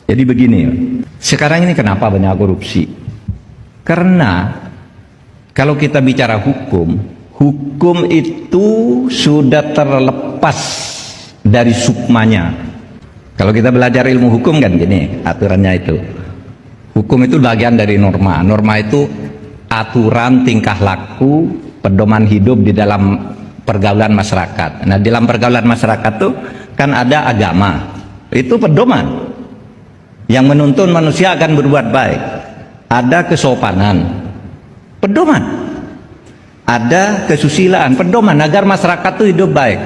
Jadi begini, sekarang ini kenapa banyak korupsi? Karena kalau kita bicara hukum, hukum itu sudah terlepas dari sukmanya. Kalau kita belajar ilmu hukum kan gini aturannya itu. Hukum itu bagian dari norma. Norma itu aturan tingkah laku, pedoman hidup di dalam pergaulan masyarakat. Nah, di dalam pergaulan masyarakat tuh kan ada agama. Itu pedoman yang menuntun manusia akan berbuat baik. Ada kesopanan, pedoman. Ada kesusilaan, pedoman agar masyarakat itu hidup baik.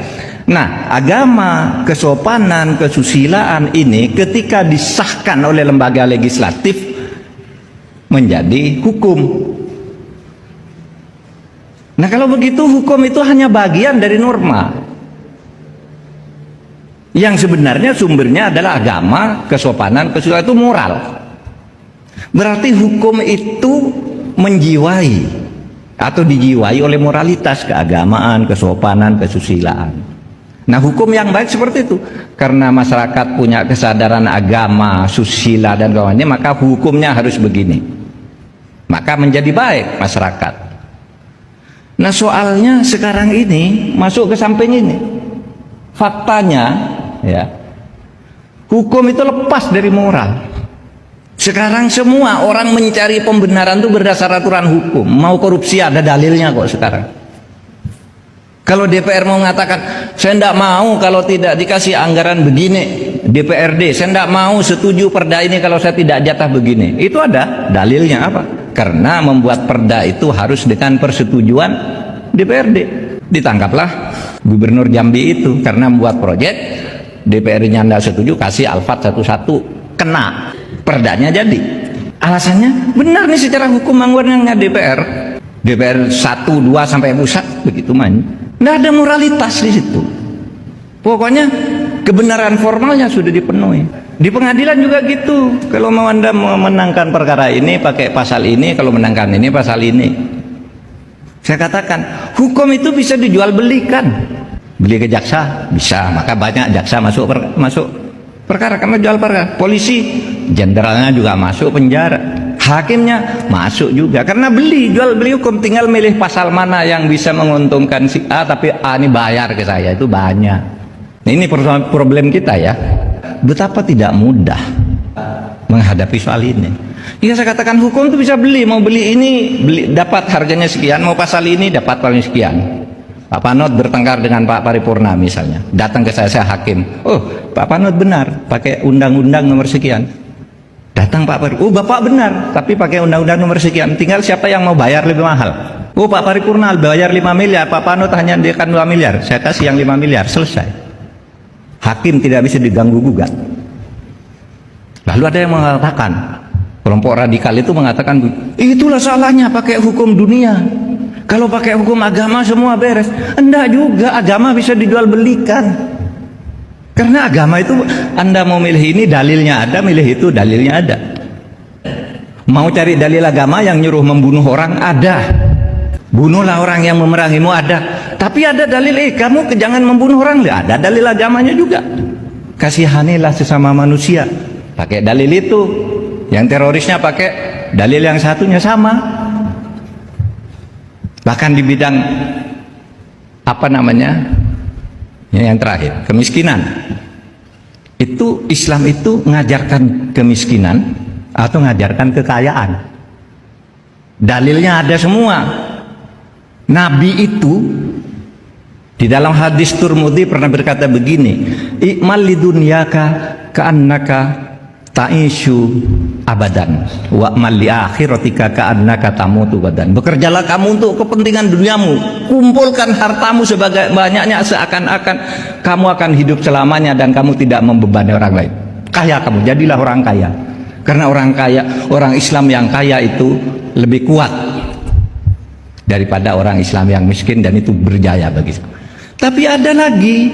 Nah, agama, kesopanan, kesusilaan ini ketika disahkan oleh lembaga legislatif menjadi hukum. Nah, kalau begitu hukum itu hanya bagian dari norma yang sebenarnya sumbernya adalah agama, kesopanan, kesusilaan itu moral. Berarti hukum itu menjiwai atau dijiwai oleh moralitas, keagamaan, kesopanan, kesusilaan. Nah, hukum yang baik seperti itu. Karena masyarakat punya kesadaran agama, susila dan kawannya, maka hukumnya harus begini. Maka menjadi baik masyarakat. Nah, soalnya sekarang ini masuk ke samping ini. Faktanya ya, hukum itu lepas dari moral. Sekarang semua orang mencari pembenaran itu berdasar aturan hukum. Mau korupsi ada dalilnya kok sekarang. Kalau DPR mau mengatakan saya tidak mau kalau tidak dikasih anggaran begini, DPRD saya tidak mau setuju perda ini kalau saya tidak jatah begini, itu ada dalilnya apa? Karena membuat perda itu harus dengan persetujuan DPRD. Ditangkaplah Gubernur Jambi itu karena membuat proyek, DPRD-nya tidak setuju, kasih Alphard 11, kena, perdanya jadi. Alasannya benar nih secara hukum anggarannya DPR 1, 2 sampai pusat begitu main. Nggak ada moralitas di situ. Pokoknya kebenaran formalnya sudah dipenuhi. Di pengadilan juga gitu. Kalau mau Anda memenangkan perkara ini pakai pasal ini, kalau menangkan ini pasal ini. Saya katakan hukum itu bisa dijual belikan. Beli ke jaksa bisa, maka banyak jaksa masuk perkara karena jual perkara. Polisi jenderalnya juga masuk penjara. Hakimnya masuk juga karena jual beli hukum, tinggal milih pasal mana yang bisa menguntungkan si A, tapi A ini bayar ke saya, itu banyak. Nah, ini problem kita ya, betapa tidak mudah menghadapi soal ini. Ya, saya katakan hukum itu bisa beli, mau beli ini dapat harganya sekian, mau pasal ini dapat paling sekian. Pak Panot bertengkar dengan Pak Paripurna misalnya, datang ke saya hakim, oh Pak Panot benar pakai undang-undang nomor sekian. Datang Pak Paripurna, oh Bapak benar, tapi pakai undang-undang nomor sekian. Tinggal siapa yang mau bayar lebih mahal. Oh Pak Paripurna bayar 5 miliar, Pak Panut hanya dia kan 2 miliar. Saya kasih yang 5 miliar, selesai. Hakim tidak bisa diganggu gugat. Lalu ada yang mengatakan, kelompok radikal itu mengatakan, itulah salahnya pakai hukum dunia. Kalau pakai hukum agama semua beres. Enggak juga, agama bisa dijual belikan. Karena agama itu Anda mau milih ini dalilnya ada, milih itu dalilnya ada. Mau cari dalil agama yang nyuruh membunuh orang ada. Bunuhlah orang yang memerangimu ada. Tapi ada dalil kamu jangan membunuh orang, ada dalil agamanya juga. Kasihanilah sesama manusia. Pakai dalil itu. Yang terorisnya pakai dalil yang satunya sama. Bahkan di bidang apa namanya? Yang terakhir, kemiskinan. Itu Islam itu mengajarkan kemiskinan atau mengajarkan kekayaan. Dalilnya ada semua. Nabi itu di dalam hadis Turmudi pernah berkata begini, "I'mal lidunyaka ka'annaka ta'ishu abadan wa amal li akhiratika ka'annaka tamutu badan." Bekerjalah kamu untuk kepentingan duniamu, kumpulkan hartamu sebagai banyaknya seakan-akan kamu akan hidup selamanya dan kamu tidak membebani orang lain. Kaya kamu, jadilah orang kaya. Karena orang kaya, orang Islam yang kaya itu lebih kuat daripada orang Islam yang miskin, dan itu berjaya bagi saya. Tapi ada lagi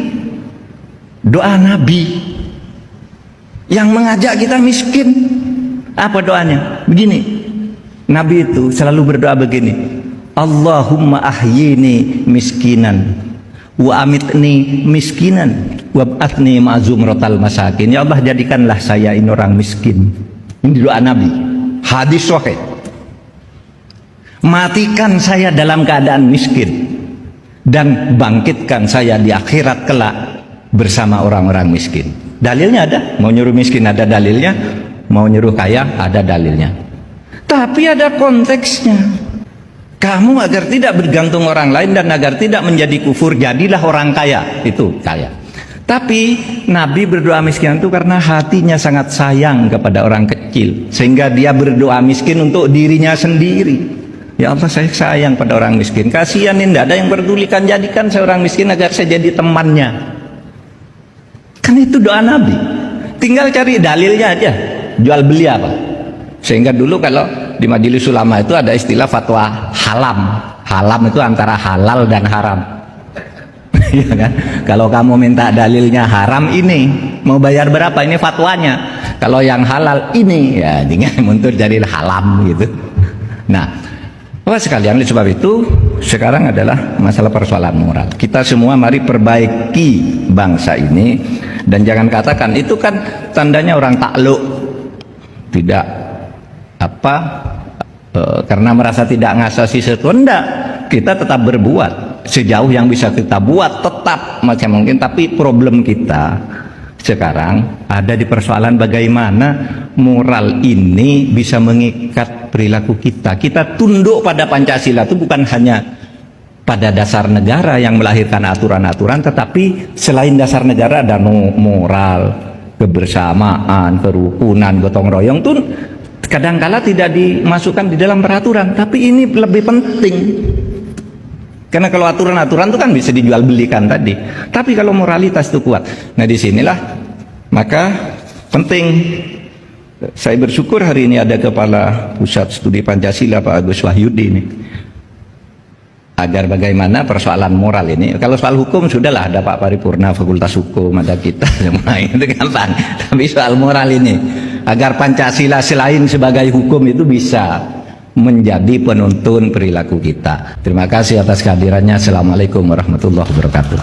doa Nabi yang mengajak kita miskin. Apa doanya? Begini, Nabi itu selalu berdoa begini, Allahumma ahyini miskinan wa amitni miskinan. wab'athni ma'zumratal masakin. Ya Allah, jadikanlah saya ini orang miskin. Ini doa Nabi, hadis sahih. Matikan saya dalam keadaan miskin dan bangkitkan saya di akhirat kelak bersama orang-orang miskin. Dalilnya ada, mau nyuruh miskin ada dalilnya, mau nyuruh kaya ada dalilnya. Tapi ada konteksnya. Kamu agar tidak bergantung orang lain dan agar tidak menjadi kufur, jadilah orang kaya. Itu kaya. Tapi Nabi berdoa miskin itu karena hatinya sangat sayang kepada orang kecil, sehingga dia berdoa miskin untuk dirinya sendiri. Ya Allah, saya sayang pada orang miskin, kasihan ini tidak ada yang pedulikan, jadikan saya orang miskin agar saya jadi temannya. Kan itu doa Nabi. Tinggal cari dalilnya aja, jual beli apa. Sehingga dulu kalau di majelis ulama itu ada istilah fatwa halam. Halam itu antara halal dan haram. Ya kan? Kalau kamu minta dalilnya haram ini, mau bayar berapa? Ini fatwanya. Kalau yang halal ini, ya tinggal mundur jadi halam gitu. Nah, Bapak sekalian, oleh sebab itu sekarang adalah masalah persoalan moral. Kita semua mari perbaiki bangsa ini, dan jangan katakan itu kan tandanya orang takluk, tidak apa karena merasa tidak ngasasi sesuatu. Enggak, kita tetap berbuat sejauh yang bisa kita buat, tetap macam mungkin. Tapi problem kita sekarang ada di persoalan bagaimana moral ini bisa mengikat perilaku kita. Kita tunduk pada Pancasila itu bukan hanya pada dasar negara yang melahirkan aturan-aturan, tetapi selain dasar negara ada moral, kebersamaan, kerukunan, gotong royong tuh kadangkala tidak dimasukkan di dalam peraturan, tapi ini lebih penting. Karena kalau aturan-aturan itu kan bisa dijual belikan tadi, tapi kalau moralitas itu kuat. Nah, disinilah maka penting. Saya bersyukur hari ini ada Kepala Pusat Studi Pancasila Pak Agus Wahyudi ini, agar bagaimana persoalan moral ini. Kalau soal hukum sudahlah ada Pak Paripurna Fakultas Hukum, ada kita semua, itu gampang. Tapi soal moral ini, agar Pancasila selain sebagai hukum itu bisa menjadi penuntun perilaku kita. Terima kasih atas kehadirannya. Assalamualaikum warahmatullahi wabarakatuh.